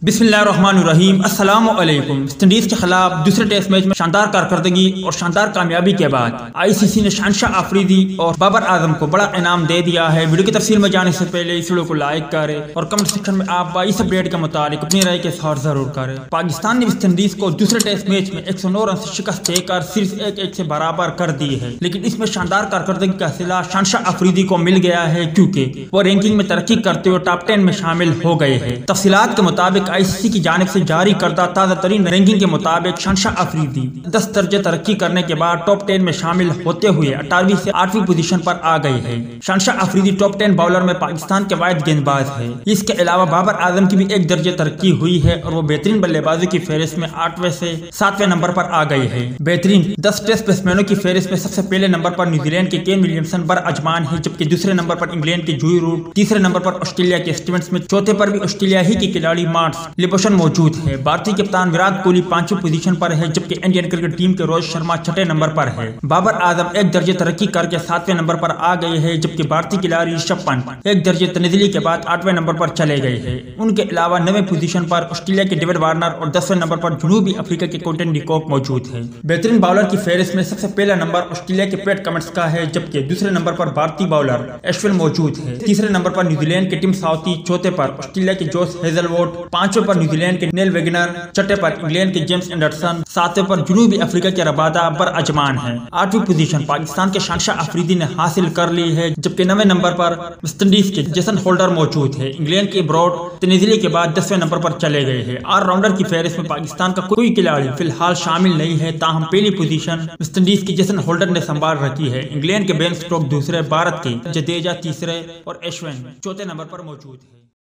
बिस्मिल्लाहिर्रहमानिर्रहीम। अस्सलाम वालेकुम। वेस्ट इंडीज के खिलाफ दूसरे टेस्ट मैच में शानदार कारकर्दगी और शानदार कामयाबी के बाद आईसीसी ने शहनशाह आफरीदी और बाबर आजम को बड़ा इनाम दे दिया है। वीडियो की तफसील में जाने से पहले इस वीडियो को लाइक करें और कमेंट सेक्शन में आप इस अपडेट के मुताबिक अपनी राय के साथ जरूर करें। पाकिस्तान ने वेस्ट इंडीज को दूसरे टेस्ट मैच में 109 रन से शिकस्त देकर सीरीज 1-1 से बराबर कर दी है, लेकिन इसमें शानदार कारकर्दगी का सिला शहनशाह आफरीदी को मिल गया है क्योंकि वो रैंकिंग में तरक्की करते हुए टॉप 10 में शामिल हो गए हैं। तफसीलात के मुताबिक आईसीसी की जानिब से जारी करदा ताज़ा तरीन रैंकिंग के मुताबिक शहनशाह आफरीदी 10 दर्जे तरक्की करने के बाद टॉप 10 में शामिल होते हुए 18वीं से 8वीं पोजीशन पर आ गए हैं। शहनशाह आफरीदी टॉप 10 बॉलर में पाकिस्तान के वाहिद गेंदबाज है। इसके अलावा बाबर आजम की भी 1 दर्जे तरक्की हुई है और वो बेहतरीन बल्लेबाजी की फहरिस्त में 8वें से 7वें नंबर पर आ गए हैं। बेहतरीन 10 टेस्ट बैट्समैनों की फहरिस्त में सबसे पहले नंबर पर न्यूजीलैंड के केन विलियमसन बर अजमान है, जबकि दूसरे नंबर पर इंग्लैंड के जूही रूट, तीसरे नंबर पर ऑस्ट्रेलिया के स्टीवन स्मिथ, चौथे पर भी ऑस्ट्रेलिया ही के खिलाड़ी मार्ट्स लिबोशन मौजूद है। भारतीय कप्तान विराट कोहली 5वीं पोजीशन पर है, जबकि इंडियन क्रिकेट टीम के रोहित शर्मा 6ठे नंबर पर है। बाबर आजम 1 दर्जे तरक्की करके 7वें नंबर पर आ गए हैं, जबकि भारतीय खिलाड़ी ऋषभ पंत 1 दर्जे तब्दीली के बाद 8वें नंबर पर चले गए हैं। उनके अलावा 9वें पोजीशन पर ऑस्ट्रेलिया के डेविड वार्नर और 10वें नंबर पर जनूबी अफ्रीका के क्विंटन डी कॉक मौजूद है। बेहतरीन बॉलर की फहरिस्त में सबसे पहला नंबर ऑस्ट्रेलिया के पैट कमिंस का है, जबकि दूसरे नंबर पर भारतीय बॉलर एश्विन मौजूद है। तीसरे नंबर पर न्यूजीलैंड के टिम साउथी, चौथे पर ऑस्ट्रेलिया के जोश हेजलवुड, 5वें पर न्यूजीलैंड के नेल वेगनर, 6ठे पर इंग्लैंड के जेम्स एंडरसन, 7वें पर जनूबी अफ्रीका के रबादा बर अजमान है। 8वीं पोजीशन पाकिस्तान के शहनशाह आफरीदी ने हासिल कर ली है, जबकि 9वें नंबर पर वेस्ट इंडीज के जेसन होल्डर मौजूद है। इंग्लैंड के ब्रॉड तब्दीली के बाद 10वें नंबर पर चले गए हैं। ऑलराउंडर की फहरिस्त में पाकिस्तान का कोई खिलाड़ी फिलहाल शामिल नहीं है, ताहम पहली पोजीशन वेस्ट इंडीज के जेसन होल्डर ने संभाल रखी है। इंग्लैंड के बेन स्टोक्स दूसरे, भारत के जडेजा तीसरे और अश्विन चौथे नंबर पर मौजूद है।